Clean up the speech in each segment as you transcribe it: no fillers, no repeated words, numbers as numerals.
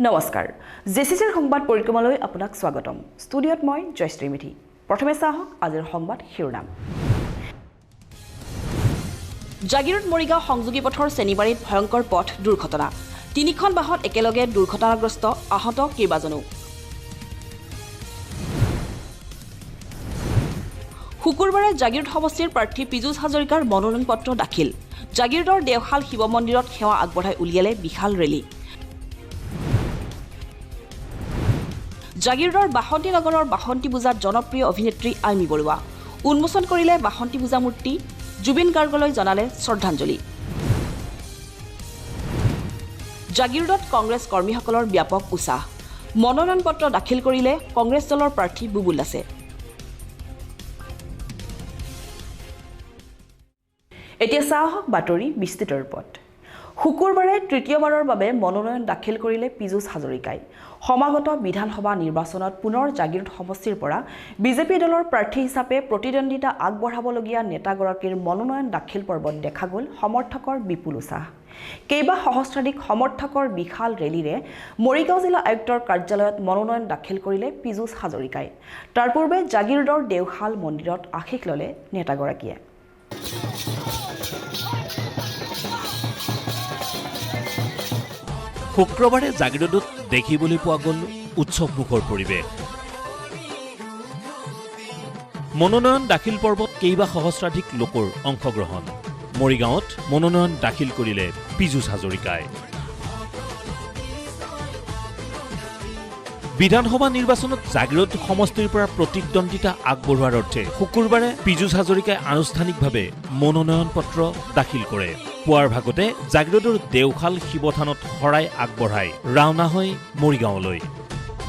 নমস্কাৰ জেচিচিৰ সংবাদ পৰিক্ৰমালৈ আপোনাক স্বাগতম ষ্টুডিঅত মই জয়শ্ৰী মিঠি প্ৰথমে চাওক আজিৰ সংবাদ শিৰোনাম জাগিৰোড মৰিগাঁও সংযোগী পথৰ চেনিবাৰীত ভয়ংকৰ পথ দুৰ্ঘটনা তিনিখন বাহন একেলগে দুৰ্ঘটনাগ্ৰস্ত আহত কেইবাজনো শুকুৰবাৰে জাগিৰোড সমষ্টিৰ প্ৰাৰ্থী পীযুষ হাজৰিকাৰ মনোনয়ন পত্ৰ দাখিল জাগিৰোডৰ দেওশাল শিৱ মন্দিৰত সেৱা আগবঢ়াই উলিয়ালে বিশাল ৰেলী জাগিৰোডৰ বাসন্তী নগৰৰ বাসন্তী পূজাত জনপ্ৰিয় অভিনেত্ৰী আইমি বৰুৱা উন্মোচন কৰিলে বাসন্তী পূজা মূৰ্তি জুবিন গাৰ্গলৈ জনালে শ্ৰদ্ধাঞ্জলি জাগিৰোডত কংগ্ৰেছ কৰ্মীসকলৰ ব্যাপক উৎসাহ মনোনয়ন পত্ৰ দাখিল কৰিলে কংগ্ৰেছ দলৰ প্ৰাৰ্থী বুবুল দাসে এতিয়া চাওক বাতৰি বিস্তৃত ৰূপত শুকুৰবাৰে তৃতীয়বাৰৰ বাবে মনোনয়ন দাখিল কৰিলে পীযুষ হাজৰিকাই সমাগত বিধানসভা নিৰ্বাচনত পুনৰ জাগিৰোড সমষ্টিৰ পৰা বিজেপি দলৰ প্ৰাৰ্থী হিচাপে প্ৰতিদ্বন্দ্বিতা আগবঢ়াবলগীয়া নেতাগৰাকীৰ মনোনয়ন দাখিল পৰ্বত দেখা গ'ল সমৰ্থকৰ বিপুল উৎসাহ কেইবা সহস্ৰাধিক সমৰ্থকৰ বিশাল ৰেলীৰে মৰিগাঁও জিলা আয়ুক্তৰ কাৰ্যালয়ত মনোনয়ন দাখিল কৰিলে পীযুষ হাজৰিকাই তাৰ পূৰ্বে জাগিৰোডৰ দেওশাল মন্দিৰত আশীষ ল'লে নেতাগৰাকীয়ে শুক্ৰবাৰে জাগিৰোডত দেখিবলৈ পোৱা গ'ল উৎসৱমুখৰ পৰিৱেশ মনোনয়ন দাখিল পৰ্বত কেইবা সহস্ৰাধিক লোকৰ অংশগ্ৰহণ মৰিগাঁৱত মনোনয়ন দাখিল কৰিলে পীযুষ হাজৰিকাই বিধানসভা নিৰ্বাচনত জাগিৰোড সমষ্টিৰ পৰা প্ৰতিদ্বন্দ্বিতা আগবঢ়োৱাৰ অৰ্থে শুকুৰবাৰে পীযুষ হাজৰিকাই আনুষ্ঠানিকভাৱে মনোনয়ন পত্ৰ দাখিল কৰে পুৱাৰ ভাগতে জাগিৰোডৰ দেওশাল শিৱথানত শৰাই আগবঢ়াই ৰাওনা হৈ মৰিগাঁৱলৈ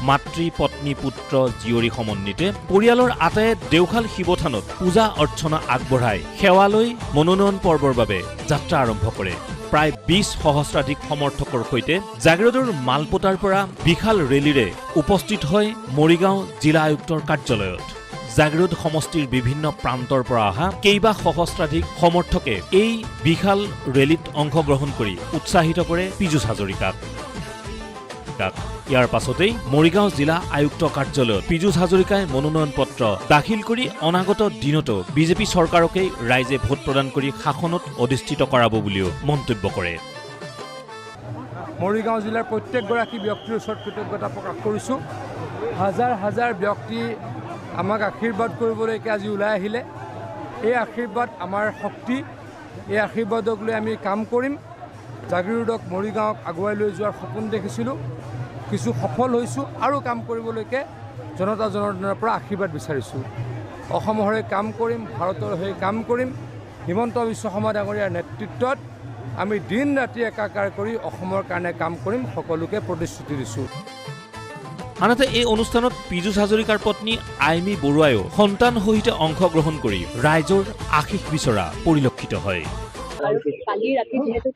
মাতৃ পত্নী পুত্ৰ জীয়ৰী সমন্বিতে পৰিয়ালৰ আটায়ে দেওশাল শিৱথানত পূজা অৰ্চনা আগবঢ়াই সেৱালৈ মনোনয়ন পৰ্বৰ বাবে যাত্ৰা আৰম্ভ কৰে প্ৰায় ২০ সহস্ৰাধিক সমৰ্থকৰ সৈতে জাগিৰোডৰ মালপোতাৰ পৰা বিশাল ৰেলীৰে উপস্থিত হয় মৰিগাঁও জিলা আয়ুক্তৰ কাৰ্যালয়ত জাগিৰোড সমষ্টিৰ বিভিন্ন প্ৰান্তৰ পৰা অহা কেইবা সহস্ৰাধিক সমৰ্থকে এই বিশাল ৰেলীত অংশগ্ৰহণ কৰি উৎসাহিত কৰে পীযুষ হাজৰিকাক ইয়াৰ পাছতেই মৰিগাঁও জিলা আয়ুক্ত কাৰ্যালয়ত পীযুষ হাজৰিকাই মনোনয়ন পত্ৰ দাখিল কৰি অনাগত দিনতো বিজেপি চৰকাৰকেই ৰাইজে ভোট প্ৰদান কৰি শাসনত অধিষ্ঠিত কৰাব বুলিও মন্তব্য কৰে মৰিগাঁও জিলাৰ প্ৰত্যেকগৰাকী ব্যক্তিৰ ওচৰত কৃতজ্ঞতা প্ৰকাশ কৰিছোঁ হাজাৰ হাজাৰ ব্যক্তি আমাক আশীৰ্বাদ কৰিবলৈকে আজি ওলাই আহিলে এই আশীৰ্বাদ আমাৰ শক্তি এই আশীৰ্বাদক লৈ আমি কাম কৰিম জাগিৰোডক মৰিগাঁৱক আগুৱাই লৈ যোৱাৰ সপোন দেখিছিলোঁ কিছু সফল হৈছোঁ আৰু কাম কৰিবলৈকে জনতা জনাৰ্দনৰ পৰা আশীৰ্বাদ বিচাৰিছোঁ অসমৰ হৈ কাম কৰিম ভাৰতৰ হৈ কাম কৰিম হিমন্ত বিশ্ব শৰ্মা ডাঙৰীয়াৰ নেতৃত্বত আমি দিন ৰাতি একাকাৰ কৰি অসমৰ কাৰণে কাম কৰিম সকলোকে প্ৰতিশ্ৰুতি দিছোঁ আনহাতে এই অনুষ্ঠানত পীযুষ হাজৰিকাৰ পত্নী আইমি বৰুৱায়ো সন্তান সহিতে অংশগ্ৰহণ কৰি ৰাইজৰ আশীষ বিচৰা পৰিলক্ষিত হয় কালি ৰাতি যিহেতু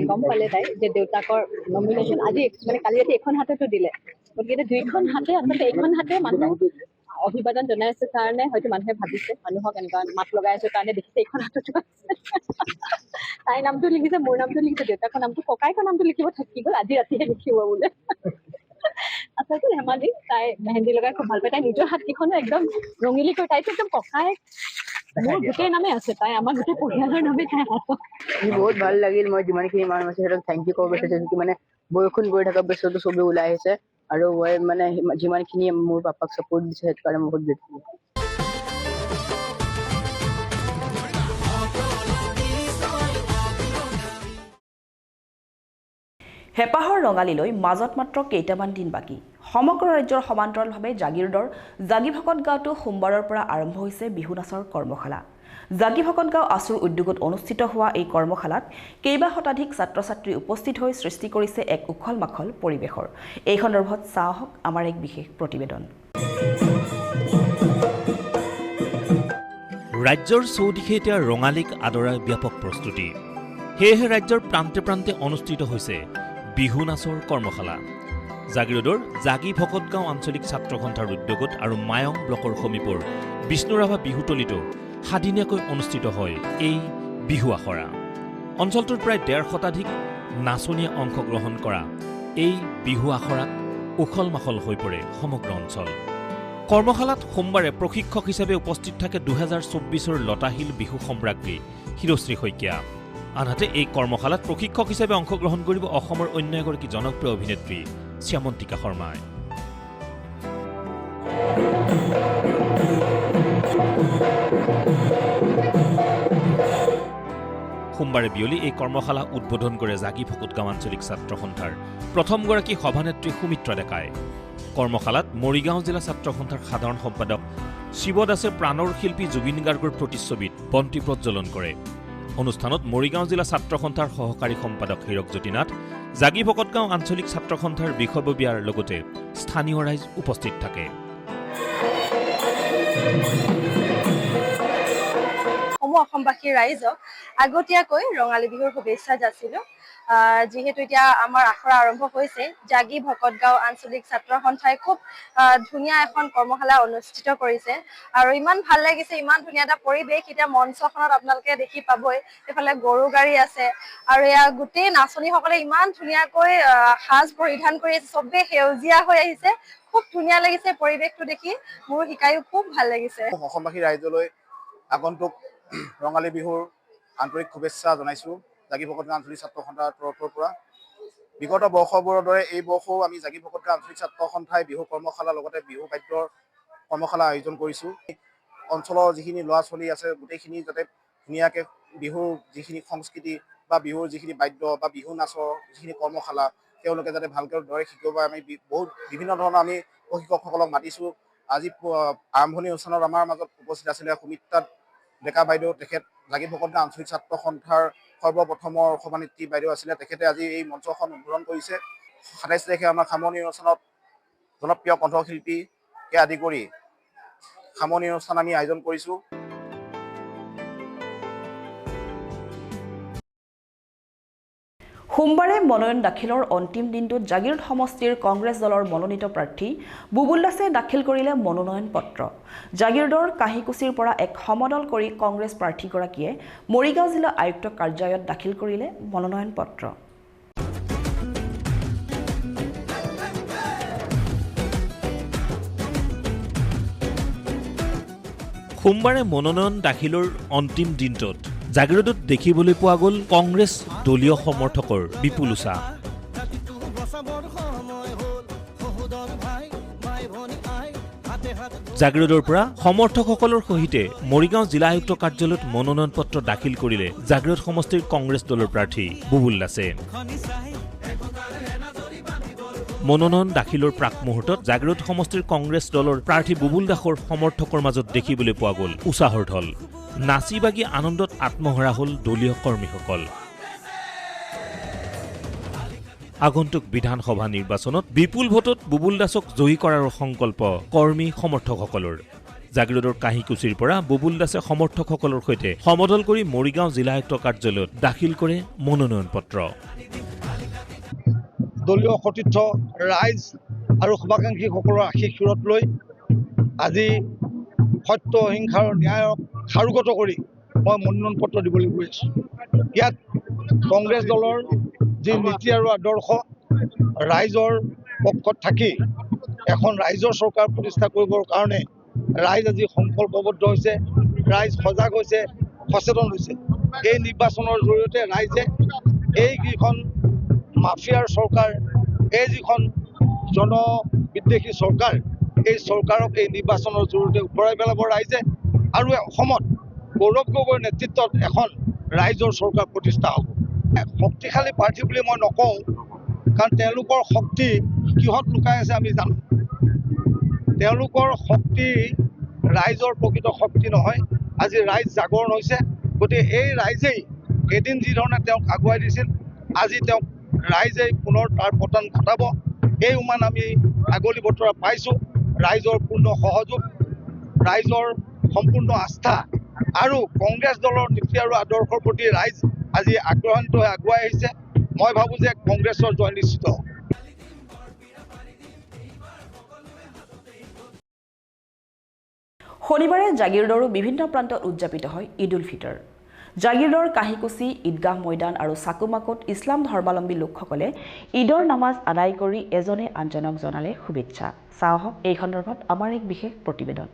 গম পালে তাই যে দেউতাকৰ নমিনেশ্যন আজি মানে কালি ৰাতি এখন হাতেতো দিলে গতিকে দুইখন হাতে আচলতে এইখন হাতে মানুহ অভিবাদন জনাই আছে কাৰণে হয়তো মানুহে ভাবিছে মানুহক এনেকুৱা মাত লগাই আছে কাৰণে দেখিছে এইখন হাততো তাইৰ নামটো লিখিছে মোৰ নামটো লিখিছে দেউতাকৰ নামটো ককাইকৰ নামটো লিখিব থাকি গ'ল আজি ৰাতিহে লিখিব বোলে আচলতে ধেমালি তাই মেহেন্দি লগাই খুব ভাল পায় তাই নিজৰ হাতকেইখনো একদম ৰঙিলি কৰি তাইতো একদম ককাই মোৰ গোটেই নামে আছে তাই আমাৰ গোটেই পৰিয়ালৰ নামে তাই বহুত ভাল লাগিল মই যিমানখিনি মানুহ আছে সিহঁতক থেংক ইউ ক'ব বিচাৰিছোঁ মানে বৰষুণ গৈ থকা পিছতো চবেই ওলাই আহিছে আৰু মই মানে যিমানখিনি মোৰ পাপাক ছাপোৰ্ট দিছে সেইটো কাৰণে মই বহুত গ্ৰেটফুল হেপাহৰ ৰঙালীলৈ মাজত মাত্ৰ কেইটামান দিন বাকী সমগ্ৰ ৰাজ্যৰ সমান্তৰালভাৱে জাগিৰোডৰ জাগিভকত গাঁৱতো সোমবাৰৰ পৰা আৰম্ভ হৈছে বিহু নাচৰ কৰ্মশালা জাগিভকত গাঁও আছুৰ উদ্যোগত অনুষ্ঠিত হোৱা এই কৰ্মশালাত কেইবা শতাধিক ছাত্ৰ ছাত্ৰী উপস্থিত হৈ সৃষ্টি কৰিছে এক উখল মাখল পৰিৱেশৰ এই সন্দৰ্ভত চাওক আমাৰ এক বিশেষ প্ৰতিবেদন ৰাজ্যৰ চৌদিশে এতিয়া ৰঙালীক আদৰাৰ ব্যাপক প্ৰস্তুতি সেয়েহে ৰাজ্যৰ প্ৰান্তে প্ৰান্তে অনুষ্ঠিত হৈছে বিহু নাচৰ কৰ্মশালা জাগিৰোডৰ জাগি ভকতগাঁও আঞ্চলিক ছাত্ৰ সন্থাৰ উদ্যোগত আৰু মায়ং ব্লকৰ সমীপৰ বিষ্ণুৰাভা বিহুতলিতো সাদিনীয়াকৈ অনুষ্ঠিত হয় এই বিহু আখৰা অঞ্চলটোৰ প্ৰায় ১৫০ শতাধিক নাচনীয়ে অংশগ্ৰহণ কৰা এই বিহু আখৰাত উখল মাখল হৈ পৰে সমগ্ৰ অঞ্চল। কৰ্মশালাত সোমবাৰে প্ৰশিক্ষক হিচাপে উপস্থিত থাকে 2024 লতাশিল বিহু সম্ৰাজ্ঞী হিৰশ্ৰী শইকীয়া। আনহাতে এই কৰ্মশালাত প্ৰশিক্ষক হিচাপে অংশগ্ৰহণ কৰিব অসমৰ অন্য এগৰাকী জনপ্ৰিয় অভিনেত্ৰী শ্যামন্তিকা শৰ্মাই। সোমবাৰে বিয়লি এই কৰ্মশালা উদ্বোধন কৰে জাগি ফকুতগাঁও আঞ্চলিক ছাত্ৰ সন্থাৰ প্ৰথমগৰাকী সভানেত্ৰী সুমিত্ৰা ডেকাই। কৰ্মশালাত মৰিগাঁও জিলা ছাত্ৰ সন্থাৰ সাধাৰণ সম্পাদক শিৱ দাসে প্ৰাণৰ শিল্পী জুবিন গাৰ্গৰ প্ৰতিচ্ছবিত বন্তি প্ৰজ্বলন কৰে। অনুষ্ঠানত মৰিগাঁও জিলা ছাত্ৰ সন্থাৰ সহকাৰী সম্পাদক হীৰকজ্যোতি নাথ, জাগি ফকটগাঁও আঞ্চলিক ছাত্ৰ সন্থাৰ বিষয়ববীয়াৰ লগতে স্থানীয় ৰাইজ উপস্থিত থাকে। অসমবাসী ৰাইজক আগতীয়াকৈ ৰঙালী বিহুৰ শুভেচ্ছা যাচিলো। যিহেতু এতিয়া আমাৰ আখৰা আৰম্ভ হৈছে, জাগি ভকতগাঁও আঞ্চলিক ছাত্ৰ সন্থাই খুব ধুনীয়া এখন কৰ্মশালা অনুষ্ঠিত কৰিছে আৰু ইমান ভাল লাগিছে, ইমান ধুনীয়া এটা পৰিৱেশ। এতিয়া মঞ্চখনত আপোনালোকে দেখি পাবই, এইফালে গৰু গাড়ী আছে আৰু এয়া গোটেই নাচনীসকলে ইমান ধুনীয়াকৈ সাজ পৰিধান কৰি আছে, চবেই সেউজীয়া হৈ আহিছে। খুব ধুনীয়া লাগিছে পৰিৱেশটো দেখি, মোৰ শিকায়ো খুব ভাল লাগিছে। অসমবাসী ৰাইজলৈ আগন্তুক ৰঙালী বিহুৰ আন্তৰিক শুভেচ্ছা জনাইছোঁ জাগি ফকটগাঁও আঞ্চলিক ছাত্ৰ সন্থাৰ তৰফৰ পৰা। বিগত বৰ্ষবোৰৰ দৰে এই বৰ্ষও আমি জাগি ফকটগাঁও আঞ্চলিক ছাত্ৰ সন্থাই বিহু কৰ্মশালাৰ লগতে বিহু বাদ্যৰ কৰ্মশালা আয়োজন কৰিছোঁ। অঞ্চলৰ যিখিনি ল'ৰা ছোৱালী আছে গোটেইখিনি যাতে ধুনীয়াকৈ বিহুৰ যিখিনি সংস্কৃতি বা বিহুৰ যিখিনি বাদ্য বা বিহু নাচৰ যিখিনি কৰ্মশালা তেওঁলোকে যাতে ভালকৈ দৰে শিকিব পাৰে। আমি বহুত বিভিন্ন ধৰণৰ আমি প্ৰশিক্ষকসকলক মাতিছোঁ। আজি আৰম্ভণি অনুষ্ঠানত আমাৰ মাজত উপস্থিত আছিলে সুমিত্ৰা ডেকা বাইদেউ, তেখেত জাগি ফকটগাঁও আঞ্চলিক ছাত্ৰ সন্থাৰ সৰ্বপ্ৰথমৰ সভানেত্ৰী বাইদেউ আছিলে। তেখেতে আজি এই মঞ্চখন উদ্বোধন কৰিছে। 27 তাৰিখে আমাৰ সামৰণি অনুষ্ঠানত জনপ্ৰিয় কণ্ঠশিল্পীকে আদি কৰি সামৰণি অনুষ্ঠান আমি আয়োজন কৰিছোঁ। সোমবাৰে মনোনয়ন দাখিলৰ অন্তিম দিনটোত জাগিৰোড সমষ্টিৰ কংগ্ৰেছ দলৰ মনোনীত প্ৰাৰ্থী বুবুল দাসে দাখিল কৰিলে মনোনয়ন পত্ৰ। জাগিৰোডৰ কাহিকুছিৰ পৰা এক সমদল কৰি কংগ্ৰেছ প্ৰাৰ্থীগৰাকীয়ে মৰিগাঁও জিলা আয়ুক্ত কাৰ্যালয়ত দাখিল কৰিলে মনোনয়ন পত্ৰ। সোমবাৰে মনোনয়ন দাখিলৰ অন্তিম দিনটোত জাগিৰোডত দেখিবলৈ পোৱা গ'ল কংগ্ৰেছ দলীয় সমৰ্থকৰ বিপুল উৎসাহ। জাগিৰোডৰ পৰা সমৰ্থকসকলৰ সৈতে মৰিগাঁও জিলা আয়ুক্ত কাৰ্যালয়ত মনোনয়ন পত্ৰ দাখিল কৰিলে জাগিৰোড সমষ্টিৰ কংগ্ৰেছ দলৰ প্ৰাৰ্থী বুবুল দাসে। মনোনয়ন দাখিলৰ প্ৰাক মুহূৰ্তত জাগিৰোড সমষ্টিৰ কংগ্ৰেছ দলৰ প্ৰাৰ্থী বুবুল দাসৰ সমৰ্থকৰ মাজত দেখিবলৈ পোৱা গ'ল উৎসাহৰ ঢল। নাচি বাগি আনন্দত আত্মহৰা হ'ল দলীয় কৰ্মীসকল। আগন্তুক বিধানসভা নিৰ্বাচনত বিপুল ভোটত বুবুল দাসক জয়ী কৰাৰ সংকল্প কৰ্মী সমৰ্থকসকলৰ। জাগিৰোডৰ কাহিকুছিৰ পৰা বুবুল দাসে সমৰ্থকসকলৰ সৈতে সমদল কৰি মৰিগাঁও জিলা আয়ুক্ত কাৰ্যালয়ত দাখিল কৰে মনোনয়ন পত্ৰ। দলীয় সতীৰ্থ ৰাইজ আৰু শুভাকাংক্ষীসকলৰ আশীৰ্বাদ লৈ আজি সত্য অহিংসা আৰু ন্যায়ক সাৰোগত কৰি মই মনোনয়ন পত্ৰ দিবলৈ গৈ আছোঁ। ইয়াত কংগ্ৰেছ দলৰ যি নীতি আৰু আদৰ্শ ৰাইজৰ পক্ষত থাকি এখন ৰাইজৰ চৰকাৰ প্ৰতিষ্ঠা কৰিবৰ কাৰণে ৰাইজ আজি সংকল্পবদ্ধ হৈছে, ৰাইজ সজাগ হৈছে, সচেতন হৈছে। এই নিৰ্বাচনৰ জৰিয়তে ৰাইজে এই যিখন মাফিয়াৰ চৰকাৰ, এই যিখন জনবিদ্বেষী চৰকাৰ, এই চৰকাৰক এই নিৰ্বাচনৰ জৰিয়তে উফৰাই পেলাব ৰাইজে আৰু অসমত গৌৰৱ গগৈৰ নেতৃত্বত এখন ৰাইজৰ চৰকাৰ প্ৰতিষ্ঠা হ'ব। শক্তিশালী প্ৰাৰ্থী বুলি মই নকওঁ, কাৰণ তেওঁলোকৰ শক্তি কিহত লুকাই আছে আমি জানো। তেওঁলোকৰ শক্তি ৰাইজৰ প্ৰকৃত শক্তি নহয়। আজি ৰাইজ জাগৰণ হৈছে, গতিকে এই ৰাইজেই এদিন যিধৰণে তেওঁক আগুৱাই দিছিল, আজি তেওঁক ৰাইজেই পুনৰ তাৰ পতন ঘটাব। এই উমান আমি আগলি বতৰা পাইছোঁ। ৰাইজৰ পূৰ্ণ সহযোগ, ৰাইজৰ সম্পূৰ্ণ আস্থা আৰু কংগ্ৰেছ দলৰ নীতি আৰু আদৰ্শৰ প্ৰতি ৰাইজ আজি আগ্ৰহান্বিত হৈ আগুৱাই আহিছে। মই ভাবোঁ যে কংগ্ৰেছৰ জয় নিশ্চিত হ'ব। শনিবাৰে জাগিৰোডৰো বিভিন্ন প্ৰান্তত উদযাপিত হয় ঈদ উল ফিতৰ। জাগিৰোডৰ কাহিকুচি ঈদগাহ ময়দান আৰু চাকুমাকুত ইছলাম ধৰ্মাৱলম্বী লোকসকলে ঈদৰ নামাজ আদায় কৰি এজনে আনজনক জনালে শুভেচ্ছা। চাওক এই সন্দৰ্ভত আমাৰ এক বিশেষ প্ৰতিবেদন।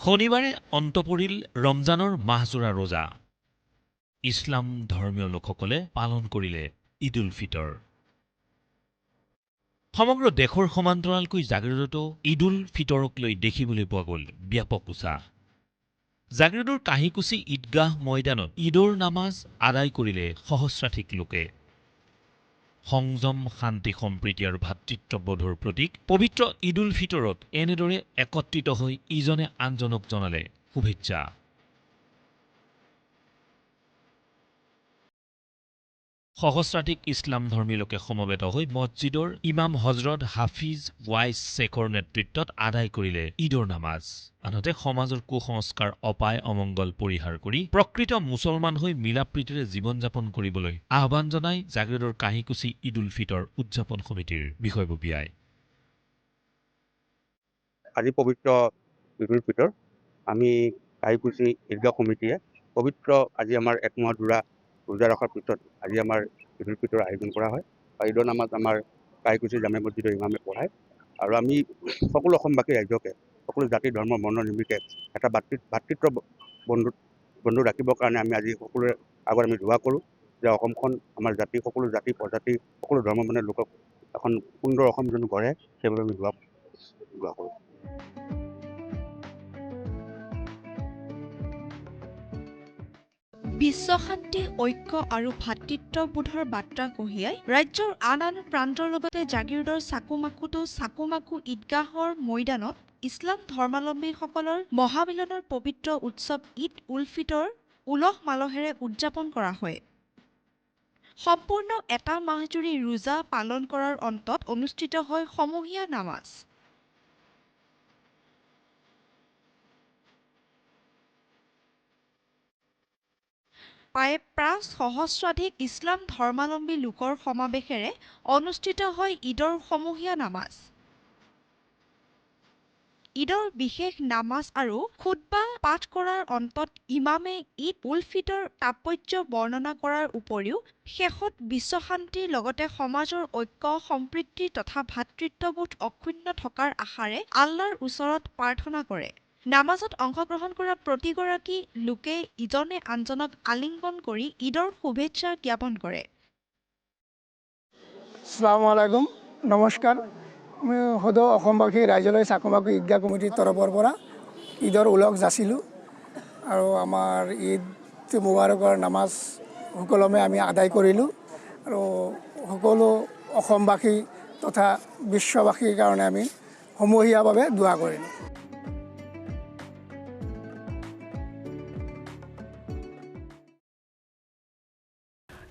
শনিবাৰে অন্ত পৰিল ৰমজানৰ মাহজোৰা ৰোজা। ইছলাম ধৰ্মীয় লোকসকলে পালন কৰিলে ঈদ উল ফিতৰ। সমগ্ৰ দেশৰ সমান্তৰালকৈ জাগিৰোডতো ঈদ উল ফিতৰক লৈ দেখিবলৈ পোৱা গ'ল ব্যাপক উৎসাহ। জাগিৰোডৰ কাহিকুচি ঈদগাহ ময়দানত ঈদৰ নামাজ আদায় কৰিলে সহস্ৰাধিক লোকে। সংযম, শান্তি, সম্প্ৰীতি আৰু ভাতৃত্ববোধৰ প্ৰতীক পবিত্ৰ ঈদ উল ফিতৰত এনেদৰে একত্ৰিত হৈ ইজনে আনজনক জনালে শুভেচ্ছা। সহস্ৰাধিক ইছলাম ধৰ্মী লোকে সমবেত হৈ মছজিদৰ ইমাম হজৰত হাফিজ ৱাইচ শ্বেখৰ নেতৃত্বত আদায় কৰিলে ঈদৰ নামাজ। আনহাতে সমাজৰ কুসংস্কাৰ, অপায় অমংগল পৰিহাৰ কৰি প্ৰকৃত মুছলমান হৈ মিলাপ্ৰীতিৰে জীৱন যাপন কৰিবলৈ আহ্বান জনাই জাগিৰোডৰ কাহিকুচি ঈদ উল ফিতৰ উদযাপন সমিতিৰ বিষয়ববীয়াই। আজি পবিত্ৰ ঈদ উল ফিতৰ আমি কাহিকুচি ঈদগাহ কমিটিয়ে পবিত্ৰ আজি আমাৰ একমাহ ৰোজা ৰখাৰ পিছত আজি আমাৰ ঈদ উল ফিতৰ আয়োজন কৰা হয়। ঈদৰ নামাজ আমাৰ কাহিকুচি জামে মছজিদৰ ইমামে পঢ়ায় আৰু আমি সকলো অসমবাসী ৰাইজকে সকলো জাতি ধৰ্ম বৰ্ণ নিৰ্বিশেষে এটা ভাতৃত্ব বন্ধু ৰাখিবৰ কাৰণে আমি আজি সকলোৰে আগত আমি দোৱা কৰোঁ যে অসমখন আমাৰ জাতি সকলো জাতি প্ৰজাতি সকলো ধৰ্ম মানে লোকক এখন সুন্দৰ অসম যেন গঢ়ে সেইবাবে আমি দোৱা কৰোঁ। বিশ্ব শান্তি, ঐক্য আৰু ভাতৃত্ববোধৰ বাৰ্তা কঢ়িয়াই ৰাজ্যৰ আন আন প্ৰান্তৰ লগতে জাগিৰোডৰ চাকুমাকু ঈদগাহৰ ময়দানত ইছলাম ধৰ্মাৱলম্বীসকলৰ মহামিলনৰ পবিত্ৰ উৎসৱ ঈদ উল ফিতৰ উলহ মালহেৰে উদযাপন কৰা হয়। সম্পূৰ্ণ এটা মাহজুৰি ৰোজা পালন কৰাৰ অন্তত অনুষ্ঠিত হয় সমূহীয়া নামাজ। প্ৰায় সহস্ৰাধিক ইছলাম ধৰ্মাৱলম্বী লোকৰ সমাৱেশেৰে অনুষ্ঠিত হয় ঈদৰ সমূহীয়া নামাজ। ঈদৰ বিশেষ নামাজ আৰু খুতবা পাঠ কৰাৰ অন্তত ইমামে ঈদ উল ফিতৰ তাৎপৰ্য বৰ্ণনা কৰাৰ উপৰিও শেষত বিশ্ব শান্তিৰ লগতে সমাজৰ ঐক্য, সম্প্ৰীতি তথা ভাতৃত্ববোধ অক্ষুণ্ণ থকাৰ আশাৰে আল্লাহৰ ওচৰত প্ৰাৰ্থনা কৰে। নামাজত অংশগ্ৰহণ কৰা প্ৰতিগৰাকী লোকে ইজনে আনজনক আলিংগন কৰি ঈদৰ শুভেচ্ছা জ্ঞাপন কৰে। আসসালামু আলাইকুম, নমস্কাৰ। আমি সদৌ অসমবাসী ৰাইজলৈ চাকুমাকু ঈদগাহ কমিটিৰ তৰফৰ পৰা ঈদৰ উলহ যাচিলোঁ আৰু আমাৰ ঈদ মুবাৰকৰ নামাজ সুকলমে আমি আদায় কৰিলোঁ আৰু সকলো অসমবাসী তথা বিশ্ববাসীৰ কাৰণে আমি সমূহীয়াভাৱে দোৱা কৰিলোঁ।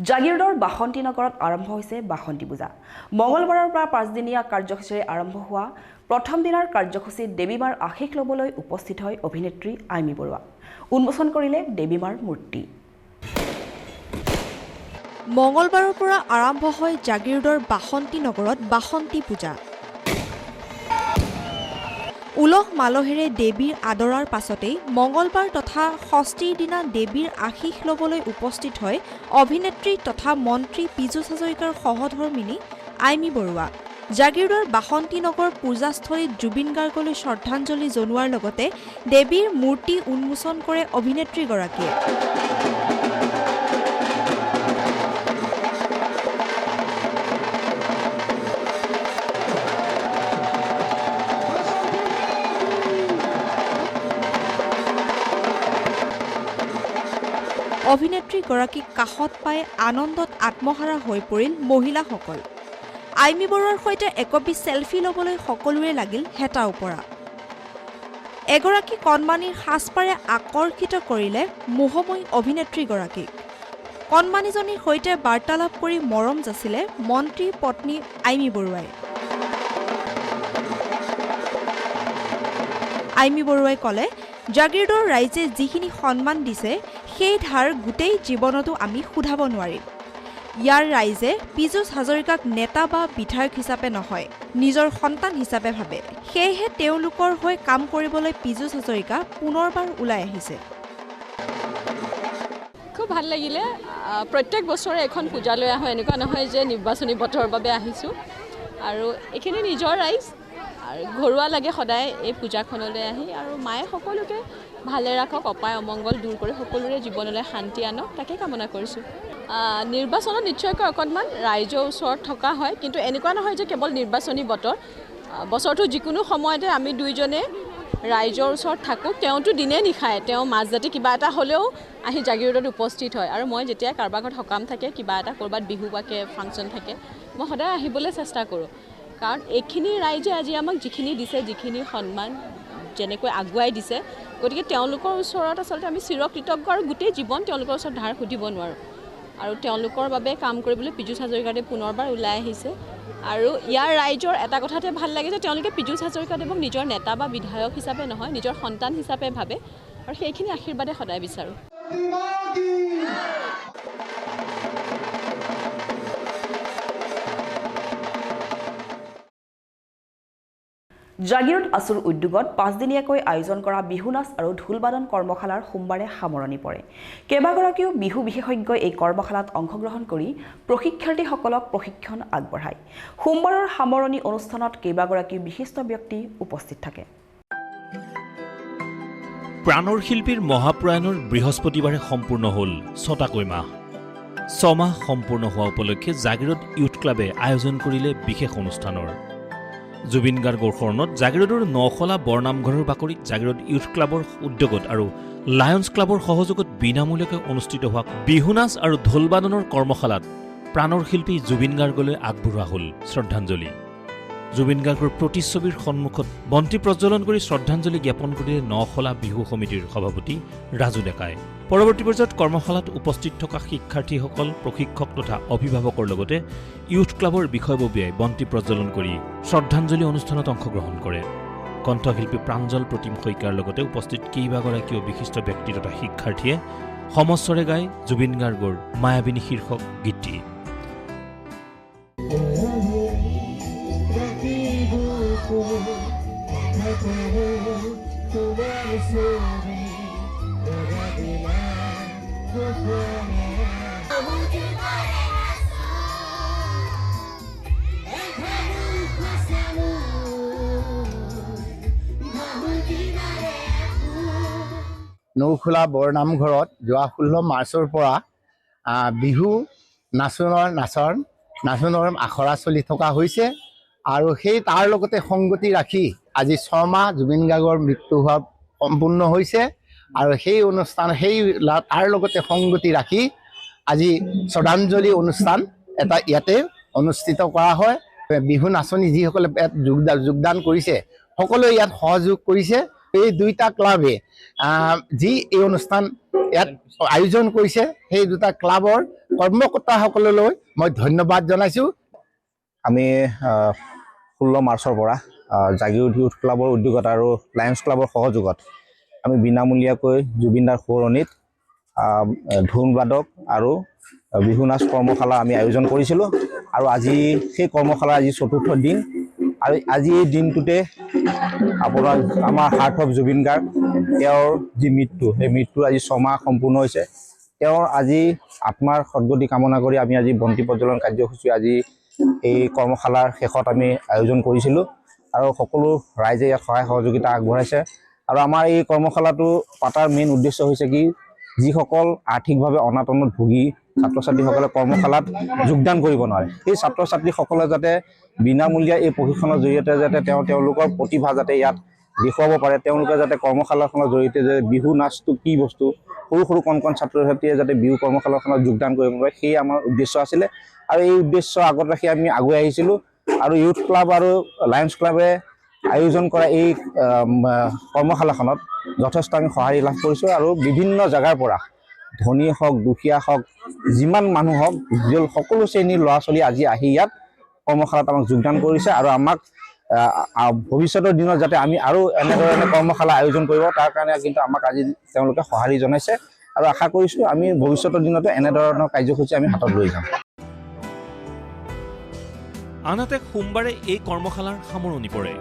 জাগিৰোডৰ বাসন্তী নগৰত আৰম্ভ হৈছে বাসন্তী পূজা। মঙলবাৰৰ পৰা 5দিনীয়া কাৰ্যসূচীৰে আৰম্ভ হোৱা প্ৰথম দিনৰ কাৰ্যসূচীত দেৱীমাৰ আশীষ ল'বলৈ উপস্থিত হয় অভিনেত্ৰী আইমী বৰুৱা। উন্মোচন কৰিলে দেৱীমাৰ মূৰ্তি। মঙলবাৰৰ পৰা আৰম্ভ হয় জাগিৰোডৰ বাসন্তী নগৰত বাসন্তী পূজা। উলহ মালহেৰে দেৱীৰ আদৰাৰ পাছতেই মঙলবাৰ তথা ষষ্ঠীৰ দিনা দেৱীৰ আশীষ ল'বলৈ উপস্থিত হয় অভিনেত্ৰী তথা মন্ত্ৰী পীযুষ হাজৰিকাৰ সহধৰ্মিনী আইমী বৰুৱা। জাগিৰোডৰ বাসন্তী নগৰ পূজাস্থলীত জুবিন গাৰ্গলৈ শ্ৰদ্ধাঞ্জলি জনোৱাৰ লগতে দেৱীৰ মূৰ্তি উন্মোচন কৰে অভিনেত্ৰীগৰাকীয়ে। অভিনেত্ৰীগৰাকীক কাষত পাই আনন্দত আত্মহাৰা হৈ পৰিল মহিলাসকল। আইমী বৰুৱাৰ সৈতে একপি চেলফি ল'বলৈ সকলোৰে লাগিল হেতা ওপৰা। এগৰাকী কণমানিৰ সাজপাৰে আকৰ্ষিত কৰিলে মোহময়ী অভিনেত্ৰীগৰাকীক। কণমানিজনীৰ সৈতে বাৰ্তালাপ কৰি মৰম যাচিলে মন্ত্ৰী পত্নী আইমী বৰুৱাই। আইমী বৰুৱাই ক'লে, জাগিৰোডৰ ৰাইজে যিখিনি সন্মান দিছে সেই ধাৰ গোটেই জীৱনতো আমি শুধাব নোৱাৰিম। ইয়াৰ ৰাইজে পীযুষ হাজৰিকাক নেতা বা বিধায়ক হিচাপে নহয়, নিজৰ সন্তান হিচাপে ভাবে। সেয়েহে তেওঁলোকৰ হৈ কাম কৰিবলৈ পীযুষ হাজৰিকা পুনৰবাৰ ওলাই আহিছে। খুব ভাল লাগিলে প্ৰত্যেক বছৰে এখন পূজালৈ আহোঁ এনেকুৱা নহয় যে নিৰ্বাচনী বতৰৰ বাবে আহিছোঁ আৰু এইখিনি নিজৰ ৰাইজ আৰু ঘৰুৱা লাগে সদায় এই পূজাখনলৈ আহি আৰু মায়ে সকলোকে ভালে ৰাখক অপায় অমংগল দূৰ কৰি সকলোৰে জীৱনলৈ শান্তি আনক তাকে কামনা কৰিছোঁ নিৰ্বাচনত নিশ্চয়কৈ অকণমান ৰাইজৰ ওচৰত থকা হয় কিন্তু এনেকুৱা নহয় যে কেৱল নিৰ্বাচনী বতৰ বছৰটো যিকোনো সময়তে আমি দুইজনে ৰাইজৰ ওচৰত থাকোঁ তেওঁতো দিনে নিশায় তেওঁ মাজজাতি কিবা এটা হ'লেও আহি জাগিৰোডত উপস্থিত হয় আৰু মই যেতিয়া কাৰোবাৰ ঘৰত সকাম থাকে কিবা এটা ক'ৰবাত বিহু বাকে ফাংচন থাকে মই সদায় আহিবলৈ চেষ্টা কৰোঁ কাৰণ এইখিনি ৰাইজে আজি আমাক যিখিনি দিছে যিখিনি সন্মান যেনেকৈ আগুৱাই দিছে গতিকে তেওঁলোকৰ ওচৰত আচলতে আমি চিৰকৃতজ্ঞ আৰু গোটেই জীৱন তেওঁলোকৰ ওচৰত ধাৰ সুধিব নোৱাৰোঁ আৰু তেওঁলোকৰ বাবে কাম কৰিবলৈ পীযুষ হাজৰিকাদেৱ পুনৰবাৰ ওলাই আহিছে আৰু ইয়াৰ ৰাইজৰ এটা কথাতে ভাল লাগে যে তেওঁলোকে পীযুষ হাজৰিকাদেৱক নিজৰ নেতা বা বিধায়ক হিচাপে নহয় নিজৰ সন্তান হিচাপে ভাবে আৰু সেইখিনি আশীৰ্বাদে সদায় বিচাৰোঁ জাগিৰোড আছুৰ উদ্যোগত 5 দিনীয়াকৈ আয়োজন কৰা বিহু নাচ আৰু ঢোলবাদন কৰ্মশালাৰ সোমবাৰে সামৰণি পৰে কেইবাগৰাকীও বিহু বিশেষজ্ঞই এই কৰ্মশালাত অংশগ্ৰহণ কৰি প্ৰশিক্ষাৰ্থীসকলক প্ৰশিক্ষণ আগবঢ়ায় সোমবাৰৰ সামৰণি অনুষ্ঠানত কেইবাগৰাকী বিশিষ্ট ব্যক্তি উপস্থিত থাকে প্ৰাণৰ শিল্পীৰ মহাপ্ৰয়াণৰ বৃহস্পতিবাৰে সম্পূৰ্ণ হ'ল 6টাকৈ মাহ 6 মাহ সম্পূৰ্ণ হোৱা উপলক্ষে জাগিৰোড ইউথ ক্লাবে আয়োজন কৰিলে বিশেষ অনুষ্ঠানৰ জুবিন গাৰ্গৰ শৰণত জাগিৰোডৰ নখলা বৰনামঘৰৰ বাকৰিত জাগিৰোড ইউথ ক্লাবৰ উদ্যোগত আৰু লায়ন্স ক্লাবৰ সহযোগত বিনামূলীয়াকৈ অনুষ্ঠিত হোৱা বিহু নাচ আৰু ঢোলবাদনৰ কৰ্মশালাত প্ৰাণৰ শিল্পী জুবিন গাৰ্গলৈ আগবঢ়োৱা হ'ল শ্ৰদ্ধাঞ্জলি জুবিন গাৰ্গৰ প্ৰতিচ্ছবিৰ সন্মুখত বন্তি প্ৰজ্বলন কৰি শ্ৰদ্ধাঞ্জলি জ্ঞাপন কৰিলে নখলা বিহু সমিতিৰ সভাপতি ৰাজু ডেকাই পৰৱৰ্তী পৰ্যায়ত কৰ্মশালাত উপস্থিত থকা শিক্ষাৰ্থীসকল প্ৰশিক্ষক তথা অভিভাৱকৰ লগতে ইউথ ক্লাবৰ বিষয়ববীয়াই বন্তি প্ৰজ্বলন কৰি শ্ৰদ্ধাঞ্জলি অনুষ্ঠানত অংশগ্ৰহণ কৰে কণ্ঠশিল্পী প্ৰাঞ্জল প্ৰতিম শইকীয়াৰ লগতে উপস্থিত কেইবাগৰাকীও বিশিষ্ট ব্যক্তি তথা শিক্ষাৰ্থীয়ে সমস্বৰে গাই জুবিন গাৰ্গৰ মায়াবিনী শীৰ্ষক গীতটি নৌখোলা বৰনামঘৰত যোৱা 16 মাৰ্চৰ পৰা বিহু নাচনৰ আখৰা চলি থকা হৈছে আৰু সেই তাৰ লগতে সংগতি ৰাখি আজি 6 মাহ জুবিন গাৰ্গৰ মৃত্যু হোৱা সম্পূৰ্ণ হৈছে আৰু সেই অনুষ্ঠান তাৰ লগতে সংগতি ৰাখি আজি শ্ৰদ্ধাঞ্জলি অনুষ্ঠান এটা ইয়াতে অনুষ্ঠিত কৰা হয় বিহু নাচনী যিসকলে যোগদান কৰিছে সকলোৱে ইয়াত সহযোগ কৰিছে এই দুইটা ক্লাবে যি এই অনুষ্ঠান ইয়াত আয়োজন কৰিছে সেই দুটা ক্লাবৰ কৰ্মকৰ্তাসকললৈ মই ধন্যবাদ জনাইছোঁ আমি 16 মাৰ্চৰ পৰা জাগিৰোড ইউথ ক্লাবৰ উদ্যোগত আৰু লায়ন্স ক্লাবৰ সহযোগত আমি বিনামূলীয়াকৈ জুবিনদাৰ সোঁৱৰণিত ঢোলবাদক আৰু বিহু নাচ কৰ্মশালা আমি আয়োজন কৰিছিলোঁ আৰু আজি সেই কৰ্মশালা আজি 4ৰ্থ দিন আৰু আজি এই দিনটোতে আপোনাৰ আমাৰ হাৰ্ট অফ জুবিন গাৰ্গ তেওঁৰ যি মৃত্যু সেই মৃত্যু আজি 6 মাহ সম্পূৰ্ণ হৈছে তেওঁৰ আজি আত্মাৰ সদ্গতি কামনা কৰি আমি আজি বন্তি প্ৰজ্বলন কাৰ্যসূচী আজি এই কৰ্মশালাৰ শেষত আমি আয়োজন কৰিছিলোঁ আৰু সকলো ৰাইজে ইয়াত সহায় সহযোগিতা আগবঢ়াইছে আৰু আমাৰ এই কৰ্মশালাটো পাতাৰ মেইন উদ্দেশ্য হৈছে কি যিসকল আৰ্থিকভাৱে অনাটনত ভুগি ছাত্ৰ ছাত্ৰীসকলে কৰ্মশালাত যোগদান কৰিব নোৱাৰে সেই ছাত্ৰ ছাত্ৰীসকলে যাতে বিনামূলীয়া এই প্ৰশিক্ষণৰ জৰিয়তে যাতে তেওঁলোকৰ প্ৰতিভা যাতে ইয়াত দেখুৱাব পাৰে তেওঁলোকে যাতে কৰ্মশালাখনৰ জৰিয়তে যে বিহু নাচটো কি বস্তু সৰু সৰু কণ ছাত্ৰ ছাত্ৰীয়ে যাতে বিহু কৰ্মশালাখনত যোগদান কৰিব পাৰে সেই আমাৰ উদ্দেশ্য আছিলে আৰু এই উদ্দেশ্য আগত ৰাখি আমি আগুৱাই আহিছিলোঁ আৰু ইউথ ক্লাব আৰু লায়ন্স ক্লাবে আয়োজন কৰা এই কৰ্মশালাখনত যথেষ্ট আমি সঁহাৰি লাভ কৰিছোঁ আৰু বিভিন্ন জেগাৰ পৰা ধনী হওক দুখীয়া হওক যিমান মানুহ হওক সকলো শ্ৰেণীৰ ল'ৰা ছোৱালী আজি আহি ইয়াত কৰ্মশালাত আমাক যোগদান কৰিছে আৰু আমাক ভৱিষ্যতৰ দিনত যাতে আমি আৰু এনেধৰণে কৰ্মশালা আয়োজন কৰিব তাৰ কাৰণে কিন্তু আমাক আজি তেওঁলোকে সঁহাৰি জনাইছে আৰু আশা কৰিছোঁ আমি ভৱিষ্যতৰ দিনতো এনেধৰণৰ কাৰ্যসূচী আমি হাতত লৈ যাম আনহাতে সোমবাৰে এই কৰ্মশালাৰ সামৰণি পৰে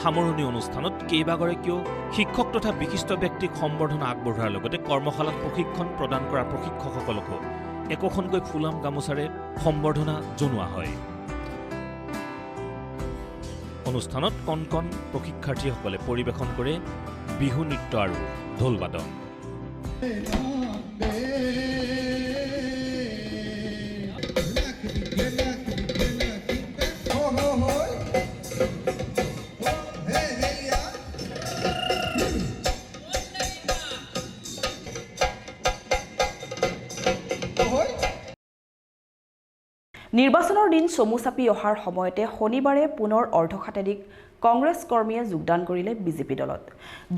সামৰণি অনুষ্ঠানত কেইবাগৰাকীও শিক্ষক তথা বিশিষ্ট ব্যক্তিক সম্বৰ্ধনা আগবঢ়োৱাৰ লগতে কৰ্মশালাত প্ৰশিক্ষণ প্ৰদান কৰা প্ৰশিক্ষকসকলকো একোখনকৈ ফুলাম গামোচাৰে সম্বৰ্ধনা জনোৱা হয়। অনুষ্ঠানত কণ কণ প্ৰশিক্ষাৰ্থীসকলে পৰিৱেশন কৰে বিহু নৃত্য আৰু ঢোল বাদন। নিৰ্বাচনৰ দিন চমু চাপি অহাৰ সময়তে শনিবাৰে পুনৰ অৰ্ধশতাধিক কংগ্ৰেছ কৰ্মীয়ে যোগদান কৰিলে বিজেপি দলত।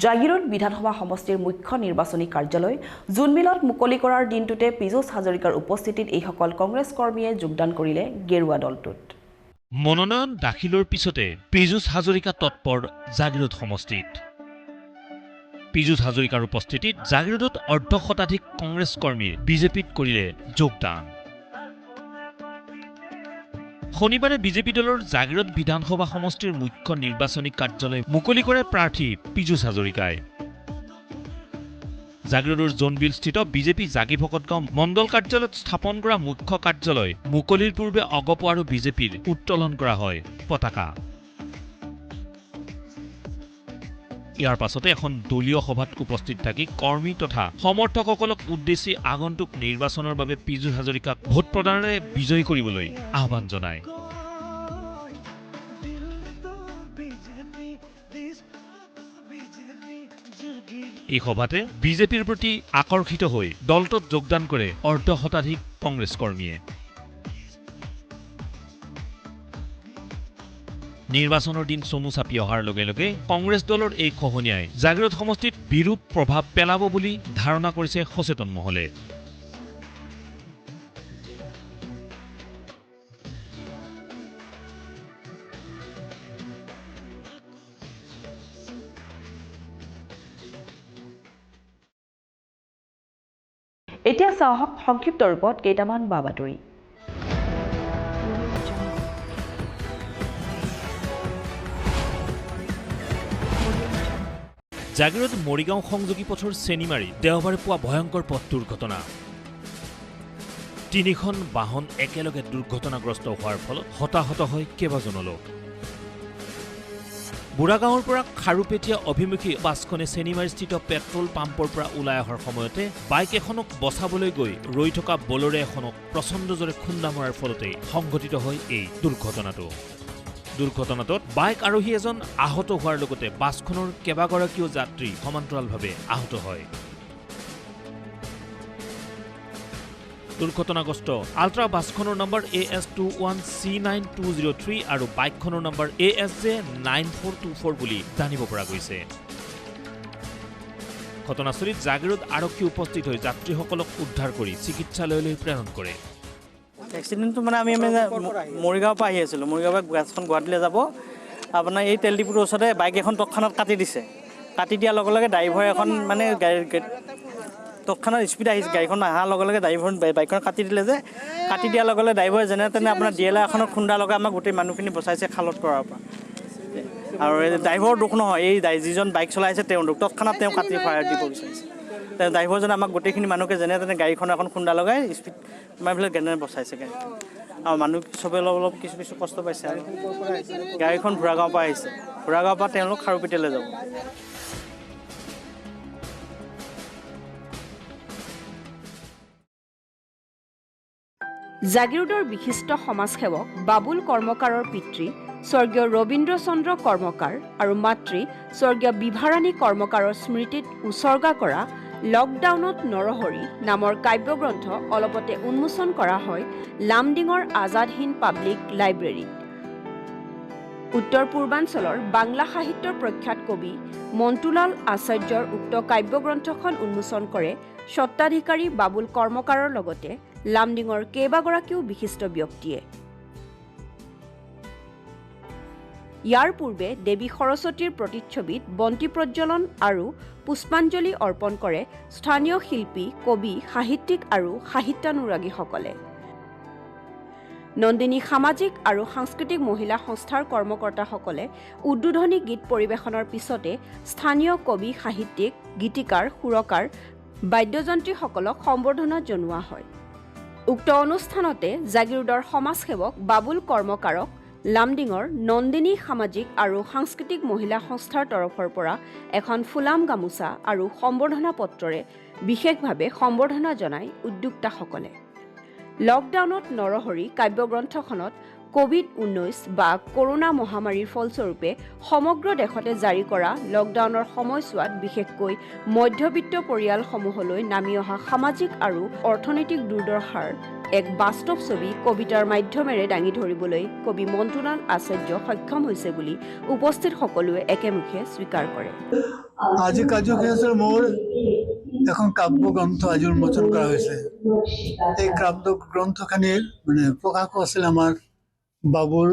জাগিৰোড বিধানসভা সমষ্টিৰ মুখ্য নিৰ্বাচনী কাৰ্যালয় জোনবিলত মুকলি কৰাৰ দিনটোতে পীযুষ হাজৰিকাৰ উপস্থিতিত এইসকল কংগ্ৰেছ কৰ্মীয়ে যোগদান কৰিলে গেৰুৱা দলটোত। মনোনয়ন দাখিলৰ পিছতে পীযুষ হাজৰিকা তৎপৰ জাগিৰোড সমষ্টিত। পীযুষ হাজৰিকাৰ উপস্থিতিত জাগিৰোডত অৰ্ধশতাধিক কংগ্ৰেছ কৰ্মীৰ বিজেপিত কৰিলে যোগদান। শনিবাৰে বিজেপি দলৰ জাগিৰোড বিধানসভা সমষ্টিৰ মুখ্য নিৰ্বাচনী কাৰ্যালয় মুকলি কৰে প্ৰাৰ্থী পীযুষ হাজৰিকাই। জাগিৰোডৰ জোনবিল স্থিত বিজেপি জাগি ভকতগাঁও মণ্ডল কাৰ্যালয়ত স্থাপন কৰা মুখ্য কাৰ্যালয় মুকলিৰ পূৰ্বে অগপ আৰু বিজেপিৰ উত্তোলন কৰা হয় পতাকা। ইয়াৰ পাছতে এখন দলীয় সভাত উপস্থিত থাকি কৰ্মী তথা সমৰ্থকসকলক উদ্দেশ্যি আগন্তুক নিৰ্বাচনৰ বাবে পীযুষ হাজৰিকাক ভোট প্ৰদানেৰে বিজয়ী কৰিবলৈ আহ্বান জনায়। এই সভাতে বিজেপিৰ প্ৰতি আকৰ্ষিত হৈ দলটোত যোগদান কৰে অৰ্ধশতাধিক কংগ্ৰেছ কৰ্মীয়ে। নিৰ্বাচনৰ দিন চমু চাপি অহাৰ লগে লগে কংগ্ৰেছ দলৰ এই খহনীয়াই জাগিৰোড সমষ্টিত বিৰূপ প্ৰভাৱ পেলাব বুলি ধাৰণা কৰিছে সচেতন মহলে। এতিয়া চাওক সংক্ষিপ্ত ৰূপত কেইটামান বাতৰি। জাগিৰোড মৰিগাঁও সংযোগী পথৰ চেনিমাৰী দেওবাৰে পুৱা ভয়ংকৰ পথ দুৰ্ঘটনা। 3খন বাহন একেলগে দুৰ্ঘটনাগ্ৰস্ত হোৱাৰ ফলত হতাহত হয় কেইবাজনো লোক। বুঢ়াগাঁৱৰ পৰা খাৰুপেটীয়া অভিমুখী বাছখনে চেনিমাৰীস্থিত পেট্ৰল পাম্পৰ পৰা ওলাই অহাৰ সময়তে বাইক এখনক বচাবলৈ গৈ ৰৈ থকা বলেৰো এখনক প্ৰচণ্ড জোৰে খুন্দা মৰাৰ ফলতেই সংঘটিত হয় এই দুৰ্ঘটনাটো। দুৰ্ঘটনাটোত বাইক আৰোহী এজন আহত হোৱাৰ লগতে বাছখনৰ কেইবাগৰাকীও যাত্ৰী সমান্তৰালভাৱে আহত হয়। দুৰ্ঘটনাগ্ৰস্ত আল্ট্ৰা বাছখনৰ নম্বৰ AS21C9203 আৰু বাইকখনৰ নম্বৰ ASJ9424 বুলি জানিব পৰা গৈছে। ঘটনাস্থলীত জাগিৰোড আৰক্ষী উপস্থিত হৈ যাত্ৰীসকলক উদ্ধাৰ কৰি চিকিৎসালয়লৈ প্ৰেৰণ কৰে। এক্সিডেণ্টটো মানে আমি মৰিগাঁৱৰ পৰা আহি আছিলোঁ। মৰিগাঁৱৰ পৰা বাছখন গুৱাহাটীলৈ যাব। আপোনাৰ এই তেল ডিপুটোৰ ওচৰতে বাইক এখন তৎক্ষণাত কাটি দিছে। কাটি দিয়াৰ লগে লগে ড্ৰাইভাৰ এখন মানে তৎক্ষণাত স্পীড আহিছে। গাড়ীখন অহাৰ লগে লগে ড্ৰাইভাৰ বাইকখন কাটি দিলে যে কাটি দিয়াৰ লগে লগে ড্ৰাইভাৰে যেনে তেনে আপোনাৰ DLR এখনত খুন্দা লগাই আমাক গোটেই মানুহখিনি বচাইছে খালত কৰাৰ পৰা। আৰু ড্ৰাইভাৰৰ দুখ নহয়, এই যিজন বাইক চলাইছে তেওঁ দুখ। তৎক্ষণাত তেওঁ কাটি ফায়াৰ দিব বিচাৰিছে। ড্ৰাইভাৰজনে আমাক গোটেইখিনি মানুহকে যেনে তেনে গাড়ীখন এখন খুন্দা লগাই স্পীড মাৰি পেলাই যেনে বচাইছে গাড়ী। আৰু মানুহ চবে অলপ কিছু কষ্ট পাইছে। আৰু গাড়ীখন ভুৰাগাঁৱৰ পৰা আহিছে। ভুৰাগাঁৱৰ পৰা তেওঁলোক খাৰুপেটীয়ালৈ যাব। জাগিৰোডৰ বিশিষ্ট সমাজসেৱক বাবুল কৰ্মকাৰৰ পিতৃ স্বৰ্গীয় ৰবীন্দ্ৰ চন্দ্ৰ কৰ্মকাৰ আৰু মাতৃ স্বৰ্গীয় বিভাৰাণী কৰ্মকাৰৰ স্মৃতিত উচৰ্গা কৰা লকডাউনত নৰহৰি নামৰ কাব্যগ্ৰন্থ অলপতে উন্মোচন কৰা হয় লামডিঙৰ আজাদ হিন্দ পাব্লিক লাইব্ৰেৰীত। উত্তৰ পূৰ্বাঞ্চলৰ বাংলা সাহিত্যৰ প্ৰখ্যাত কবি মন্তুলাল আচাৰ্যৰ উক্ত কাব্যগ্ৰন্থখন উন্মোচন কৰে স্বত্বাধিকাৰী বাবুল কৰ্মকাৰৰ লগতে লামডিঙৰ কেইবাগৰাকীও বিশিষ্ট ব্যক্তিয়ে। ইয়াৰ পূৰ্বে দেৱী সৰস্বতীৰ প্ৰতিচ্ছবিত বন্তি প্ৰজ্বলন আৰু পুষ্পাঞ্জলি অৰ্পণ কৰে স্থানীয় শিল্পী, কবি, সাহিত্যিক আৰু সাহিত্যানুৰাগীসকলে। নন্দিনী সামাজিক আৰু সাংস্কৃতিক মহিলা সংস্থাৰ কৰ্মকৰ্তাসকলে উদ্বোধনী গীত পৰিৱেশনৰ পিছতে স্থানীয় কবি, সাহিত্যিক, গীতিকাৰ, সুৰকাৰ, বাদ্যযন্ত্ৰীসকলক সম্বৰ্ধনা জনোৱা হয়। উক্ত অনুষ্ঠানতে জাগিৰোডৰ সমাজসেৱক বাবুল কৰ্মকাৰক লামডিঙৰ নন্দিনী সামাজিক আৰু সাংস্কৃতিক মহিলা সংস্থাৰ তৰফৰ পৰা এখন ফুলাম গামোচা আৰু সম্বৰ্ধনা পত্ৰৰে বিশেষভাৱে সম্বৰ্ধনা জনায় উদ্যোক্তাসকলে। লকডাউনত নৰহৰি কাব্যগ্ৰন্থখনত কোভিড-19 বা কৰোনা মহামাৰীৰ ফলস্বৰূপে সমগ্ৰ দেশতে জাৰি কৰা লকডাউনৰ সময়ছোৱাত বিশেষকৈ মধ্যবিত্ত পৰিয়ালসমূহলৈ নামি অহা সামাজিক আৰু অৰ্থনৈতিক দুৰ্দশাৰ এক বাস্তৱ ছবি কবিতাৰ মাধ্যমেৰে দাঙি ধৰিবলৈ কবি মন্টুলাল আচাৰ্য সক্ষম হৈছে বুলি উপস্থিত সকলোৱে একেমুখে স্বীকাৰ কৰে। আজি কাৰ্যসূচীৰ মোৰ এখন কাব্যগ্ৰন্থ আজি উন্মোচন কৰা হৈছে। এই কাব্যগ্ৰন্থখিনিৰ প্ৰকাশক আছিল আমাৰ বাবুল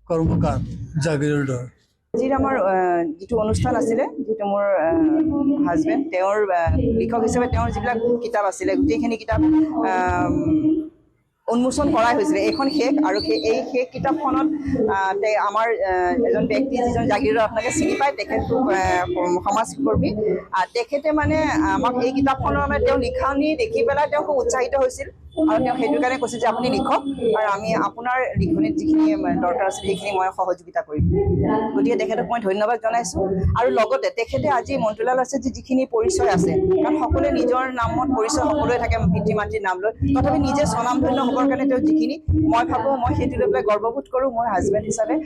কৰ্মকাৰ জাগিৰোডৰ। আজিৰ আমাৰ যিটো অনুষ্ঠান আছিলে, যিটো মোৰ হাজবেণ্ড তেওঁৰ লিখক হিচাপে তেওঁৰ যিবিলাক কিতাপ আছিলে গোটেইখিনি কিতাপ উন্মোচন কৰা হৈছিলে। এইখন শেষ আৰু এই শেষ কিতাপখনত আমাৰ এজন ব্যক্তি যিজন জাগিৰোডৰ আপোনালোকে চিনি পায়, তেখেত সমাজকৰ্মী। তেখেতে মানে আমাক এই কিতাপখনৰ মানে তেওঁ লিখনি দেখি পেলাই তেওঁ খুব উৎসাহিত হৈছিল আৰু তেওঁ সেইটো কাৰণে কৈছিল যে আপুনি লিখক আৰু আমি আপোনাৰ লিখনিত যিখিনি দৰকাৰ আছিল সেইখিনি মই সহযোগিতা কৰিম। গতিকে তেখেতক মই ধন্যবাদ জনাইছোঁ। আৰু লগতে তেখেতে আজি মন্টুলাল আচাৰ্য যিখিনি পৰিচয় আছে, কাৰণ সকলোৱে নিজৰ নামত পৰিচয় সকলোৱে থাকে পিতৃ মাতৃৰ নাম লৈ, তথাপি নিজে স্বনামধন্য হ'বৰ কাৰণে তেওঁ যিখিনি মই ভাবোঁ মই সেইটো লৈ পেলাই গৰ্ববোধ কৰোঁ মোৰ হাজবেণ্ড হিচাপে।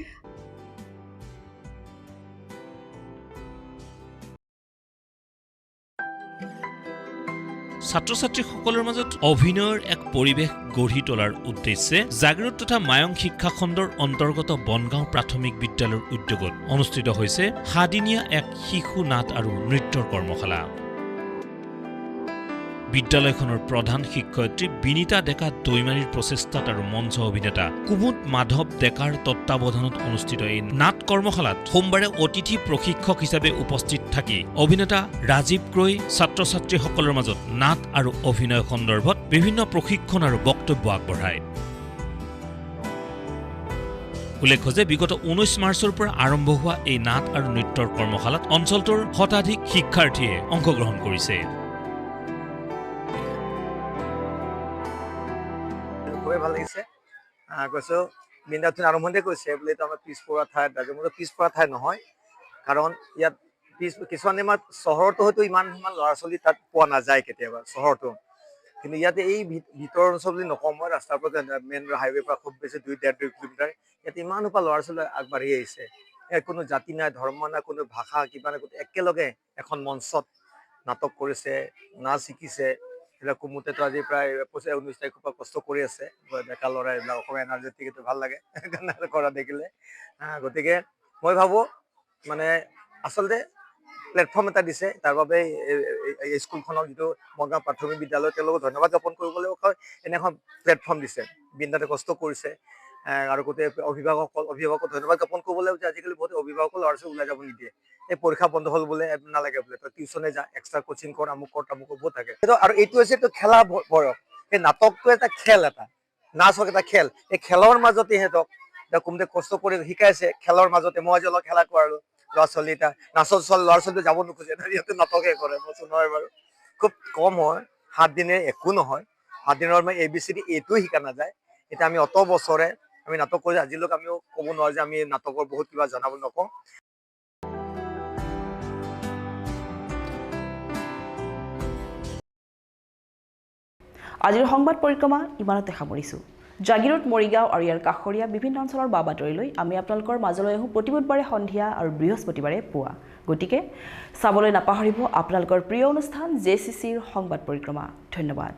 ছাত্ৰ-ছাত্ৰীসকলৰ মাজত অভিনয়ৰ এক পৰিৱেশ গঢ়ি তোলাৰ উদ্দেশ্যে জাগিৰোড তথা মায়ং শিক্ষা খণ্ডৰ অন্তৰ্গত বনগাঁও প্ৰাথমিক বিদ্যালয়ৰ উদ্যোগত অনুষ্ঠিত হৈছে 7 দিনীয়া এক শিশু নাট আৰু নৃত্যৰ কৰ্মশালা। বিদ্যালয়খনৰ প্ৰধান শিক্ষয়িত্ৰী বিনীতা ডেকা দৈমাৰীৰ প্ৰচেষ্টাত আৰু মঞ্চ অভিনেতা কুমুদ মাধৱ ডেকাৰ তত্বাৱধানত অনুষ্ঠিত এই নাট কৰ্মশালাত সোমবাৰে অতিথি প্ৰশিক্ষক হিচাপে উপস্থিত থাকি অভিনেতা ৰাজীৱ ক্ৰৈ ছাত্ৰ-ছাত্ৰীসকলৰ মাজত নাট আৰু অভিনয় সন্দৰ্ভত বিভিন্ন প্ৰশিক্ষণ আৰু বক্তব্য আগবঢ়ায়। উল্লেখ্য যে বিগত 19 মাৰ্চৰ পৰা আৰম্ভ হোৱা এই নাট আৰু নৃত্যৰ কৰ্মশালাত অঞ্চলটোৰ শতাধিক শিক্ষাৰ্থীয়ে অংশগ্ৰহণ কৰিছে। খুবেই ভাল লাগিছে। কৈছোঁ বিন্দাথুন আৰম্ভণিতে কৈছে বোলে এইটো আমাৰ পিছপৰা ঠাই, মোৰ পিছপৰা ঠাই নহয়, কাৰণ ইয়াত কিছুমান আমাৰ চহৰতো হয়তো ইমান ল'ৰা ছোৱালী তাত পোৱা নাযায় কেতিয়াবা চহৰতো, কিন্তু ইয়াতে এই ভিতৰৰ অঞ্চল বুলি নকওঁ মই, ৰাস্তাৰ পৰা মেইন হাইৱেৰ পৰা খুব বেছি 2-2.5 কিলোমিটাৰ ইয়াত ইমান সোপা ল'ৰা ছোৱালী আগবাঢ়ি আহিছে। কোনো জাতি নাই, ধৰ্ম নাই, কোনো ভাষা কিবা নাই, একেলগে এখন মঞ্চত নাটক কৰিছে, নাচ শিকিছে। এইবিলাক কুমুতেতো আজি প্ৰায় 19 তাৰিখৰ পৰা কষ্ট কৰি আছে, ডেকা ল'ৰা এইবিলাক অসমীয়া এনাৰ্জেটিক এইটো ভাল লাগে কৰা দেখিলে। গতিকে মই ভাবোঁ মানে আচলতে প্লেটফৰ্ম এটা দিছে, তাৰ বাবে এই স্কুলখনক যিটো বনগাঁও প্ৰাথমিক বিদ্যালয় তেওঁলোকক ধন্যবাদ জ্ঞাপন কৰিবলৈ এনেখন প্লেটফৰ্ম দিছে। বিন্দাতে কষ্ট কৰিছে আৰু গোটেই অভিভাৱকক ধন্যবাদ জ্ঞাপন কৰিবলৈ যে আজিকালি বহুত অভিভাৱকৰ ল'ৰা ছোৱালী ওলাই যাব নিদিয়ে। এই পৰীক্ষা বন্ধ হ'ল বোলে নালাগে বোলে, তই টিউচনে যা, এক্সট্ৰা কোচিং কৰ, আমুক বহুত থাকে। আৰু এইটো হৈছে এইটো খেলা বয়স। এই নাটকটো এটা খেল, এটা নাচ হওক এটা খেল। এই খেলৰ মাজতে সিহঁতক কোনোবাই কষ্ট কৰি শিকাইছে, খেলৰ মাজতে মই আজি অলপ খেলা কৰালো ল'ৰা ছোৱালী। এটা নাচৰ ল'ৰা ছোৱালী যাব নোখোজে, সিহঁতে নাটকে কৰে। মই নহয় বাৰু, খুব কম হয়, 7 দিনে একো নহয়। 7 দিনৰ মানে ABCD এইটোও শিকা নাযায়। এতিয়া আমি অত বছৰে আমি নাটক কৰি আজিলৈকে আমিও ক'ব নোৱাৰো যে আমি নাটকৰ বহুত কিবা জনাব নকওঁ। আজিৰ সংবাদ পৰিক্ৰমা ইমানতে সামৰিছোঁ। জাগিৰোড, মৰিগাঁও আৰু ইয়াৰ কাষৰীয়া বিভিন্ন অঞ্চলৰ বা বাতৰিলৈ আমি আপোনালোকৰ মাজলৈ আহোঁ প্ৰতি বুধবাৰে সন্ধিয়া আৰু বৃহস্পতিবাৰে পুৱা। গতিকে চাবলৈ নাপাহৰিব আপোনালোকৰ প্ৰিয় অনুষ্ঠান JCCৰ সংবাদ পৰিক্ৰমা। ধন্যবাদ।